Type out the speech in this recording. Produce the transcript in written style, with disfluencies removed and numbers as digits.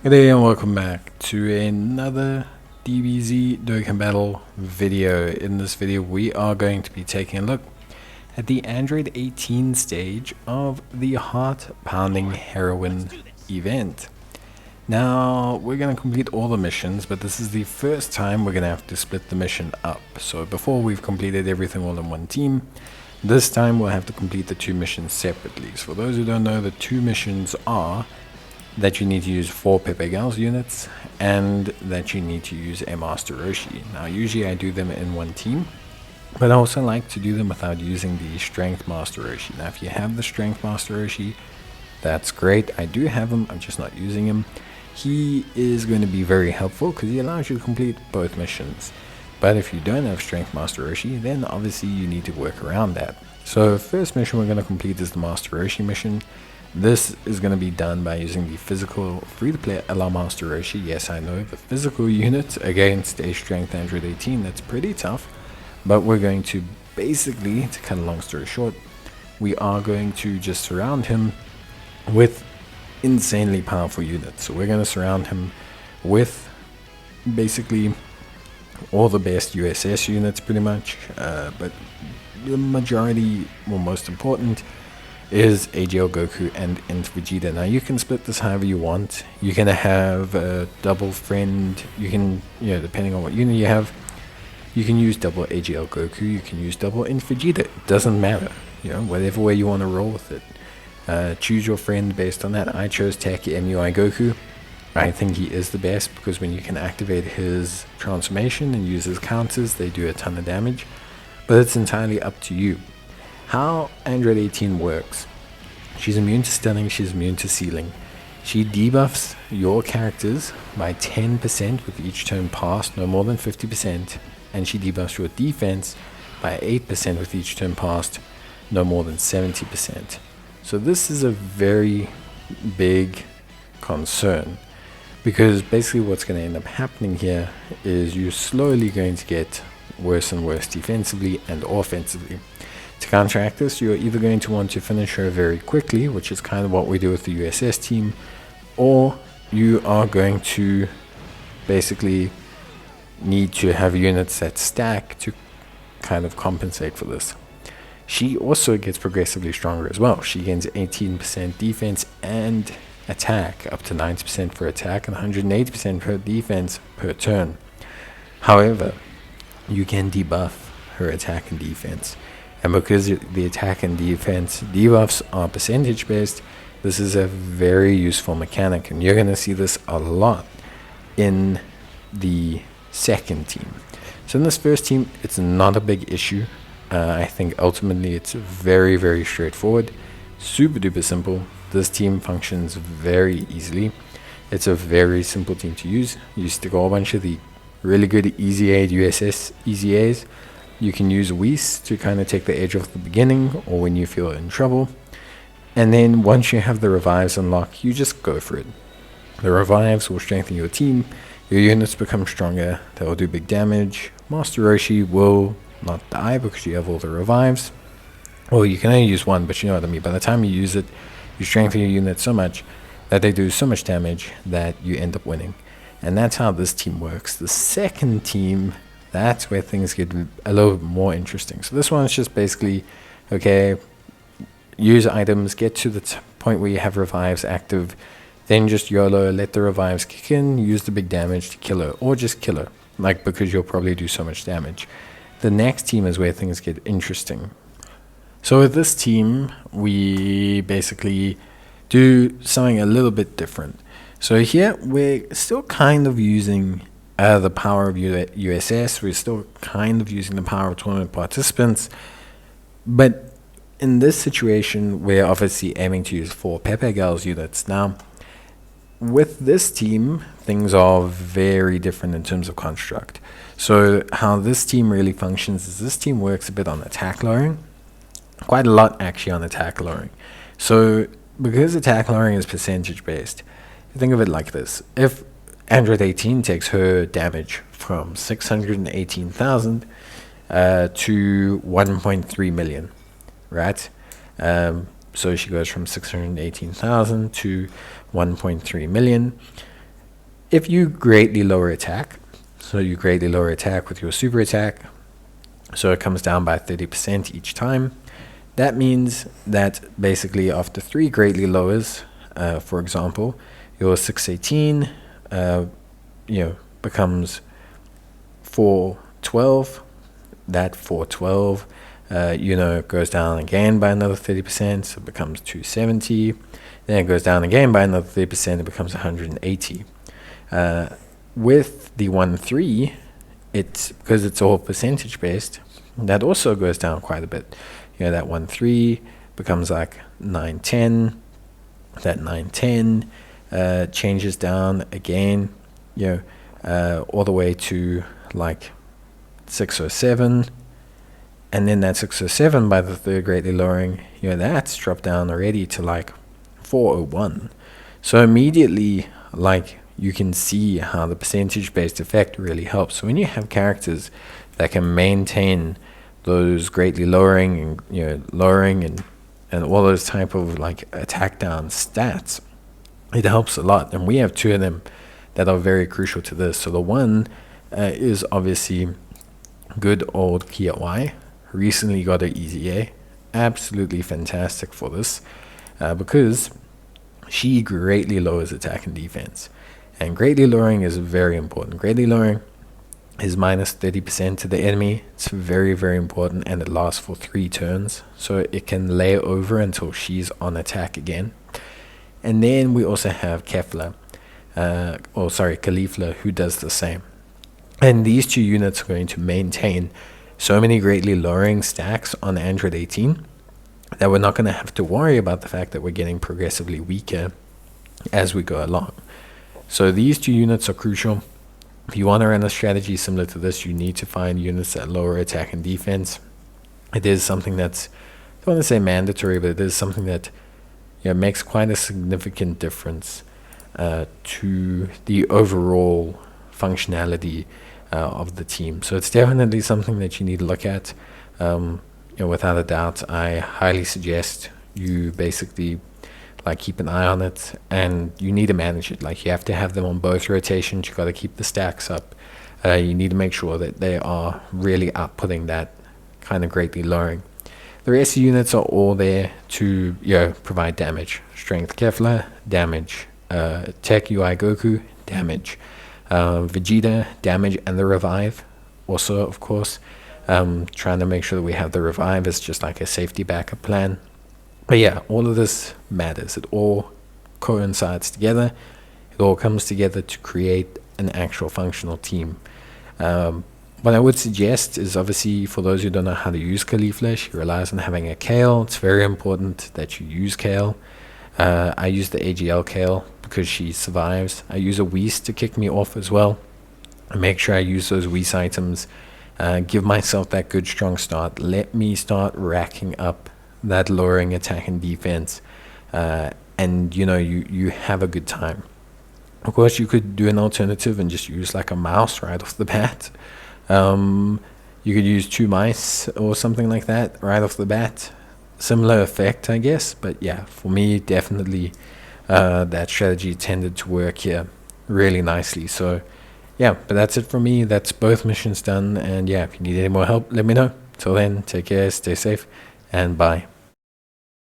Good day and welcome back to another DBZ Dokkan Battle video. In this video we are going to be taking a look at the Android 18 stage of the Heart-Pounding Heroine event. Now we're going to complete all the missions, but this is the first time we're going to have to split the mission up. So before we've completed everything all in one team, this time we'll have to complete the two missions separately. So for those who don't know, the two missions are that you need to use 4 Peppy Gals units and that you need to use a Master Roshi. Now usually I do them in one team, but I also like to do them without using the Strength Master Roshi. Now if you have the Strength Master Roshi, that's great. I do have him, I'm just not using him. He is going to be very helpful because he allows you to complete both missions. But if you don't have Strength Master Roshi, then obviously you need to work around that. So first mission we're going to complete is the Master Roshi mission. This is going to be done by using the physical free-to-play allow Master Roshi. Yes, I know, the physical unit against a Strength Android 18, that's pretty tough. But we're going to basically, to cut a long story short, we are going to just surround him with insanely powerful units. So we're going to surround him with basically all the best USS units pretty much. But the majority, or most important, is AGL Goku and Int Vegeta. Now you can split this however you want. You can have a double friend, you can, depending on what unit you have, you can use double AGL Goku, you can use double Int Vegeta. It doesn't matter, whatever way you want to roll with it. Choose your friend based on that. I chose Taki MUI Goku. I think he is the best because when you can activate his transformation and use his counters, they do a ton of damage. But it's entirely up to you. How Android 18 works: she's immune to stunning, she's immune to sealing. She debuffs your characters by 10% with each turn passed, no more than 50%, and she debuffs your defense by 8% with each turn passed, no more than 70%. So this is a very big concern, because basically what's going to end up happening here is you're slowly going to get worse and worse defensively and offensively. To counteract this, you're either going to want to finish her very quickly, which is kind of what we do with the USS team, or you are going to basically need to have units that stack to kind of compensate for this. She also gets progressively stronger as well. She gains 18% defense and attack, up to 90% for attack and 180% for defense per turn. However, you can debuff her attack and defense. And because the attack and defense debuffs are percentage based, this is a very useful mechanic, and you're going to see this a lot in the second team. So in this first team, it's not a big issue. I think ultimately it's very, very straightforward, super duper simple. This team functions very easily. It's a very simple team to use. You stick a whole bunch of the really good Easy Aid USS EZAs. You can use Whis to kind of take the edge off the beginning or when you feel in trouble. And then once you have the revives unlocked, you just go for it. The revives will strengthen your team. Your units become stronger. They will do big damage. Master Roshi will not die because you have all the revives. Well, you can only use one, but you know what I mean. By the time you use it, you strengthen your unit so much that they do so much damage that you end up winning. And that's how this team works. The second team, that's where things get a little bit more interesting. So this one is just basically, okay, use items, get to the point where you have revives active, then just YOLO, let the revives kick in, use the big damage to kill her, or just kill her, because you'll probably do so much damage. The next team is where things get interesting. So with this team, we basically do something a little bit different. So here, we're still kind of using the power of USS, we're still kind of using the power of tournament participants, but in this situation we're obviously aiming to use 4 Peppy Gals units. Now with this team, things are very different in terms of construct. So how this team really functions is this team works a bit on attack lowering, quite a lot actually on attack lowering. So because attack lowering is percentage based, think of it like this: if Android 18 takes her damage from 618,000 to 1.3 million, right? So she goes from 618,000 to 1.3 million. If you greatly lower attack, so you greatly lower attack with your super attack, so it comes down by 30% each time. That means that basically after 3 greatly lowers, for example, your 618 becomes 412. That 412 goes down again by another 30%, so it becomes 270. Then it goes down again by another 30%, it becomes 180. With the 1-3, it's because it's all percentage based, that also goes down quite a bit. That 1-3 becomes like 910. That 910 changes down again, all the way to like 607. And then that 607 by the third greatly lowering, that's dropped down already to like 401. So immediately, like, you can see how the percentage-based effect really helps. So when you have characters that can maintain those greatly lowering and lowering and all those type of like attack down stats, it helps a lot. And we have 2 of them that are very crucial to this. So the one is obviously good old Kia Y. Recently got an easy A. Absolutely fantastic for this because she greatly lowers attack and defense. And greatly lowering is very important. Greatly lowering is minus 30% to the enemy. It's very, very important, and it lasts for 3 turns. So it can lay over until she's on attack again. And then we also have Kefla, Khalifla, who does the same. And these 2 units are going to maintain so many greatly lowering stacks on Android 18 that we're not going to have to worry about the fact that we're getting progressively weaker as we go along. So these 2 units are crucial. If you want to run a strategy similar to this, you need to find units that lower attack and defense. It is something that's, I don't want to say mandatory, but it is something that makes quite a significant difference to the overall functionality of the team. So it's definitely something that you need to look at. Without a doubt, I highly suggest you basically keep an eye on it, and you need to manage it. You have to have them on both rotations. You got to keep the stacks up. You need to make sure that they are really outputting that kind of greatly lowering. The rest of the units are all there to provide damage. Strength Kefla, damage. Tech UI Goku, damage. Vegeta, damage, and the revive also, of course. Trying to make sure that we have the revive as just like a safety backup plan. But yeah, all of this matters. It all coincides together. It all comes together to create an actual functional team. What I would suggest is, obviously, for those who don't know how to use Khalifla, she relies on having a Kale. It's very important that you use Kale. I use the AGL Kale because she survives. I use a Whis to kick me off as well. I make sure I use those Whis items. Give myself that good strong start. Let me start racking up that lowering attack and defense, and you have a good time. Of course, you could do an alternative and just use like a mouse right off the bat. You could use 2 mice or something like that right off the bat. Similar effect, I guess, but yeah, for me, definitely that strategy tended to work here really nicely. So yeah, but that's it from me. That's both missions done, and yeah, if you need any more help, let me know. Till then, take care, stay safe, and bye.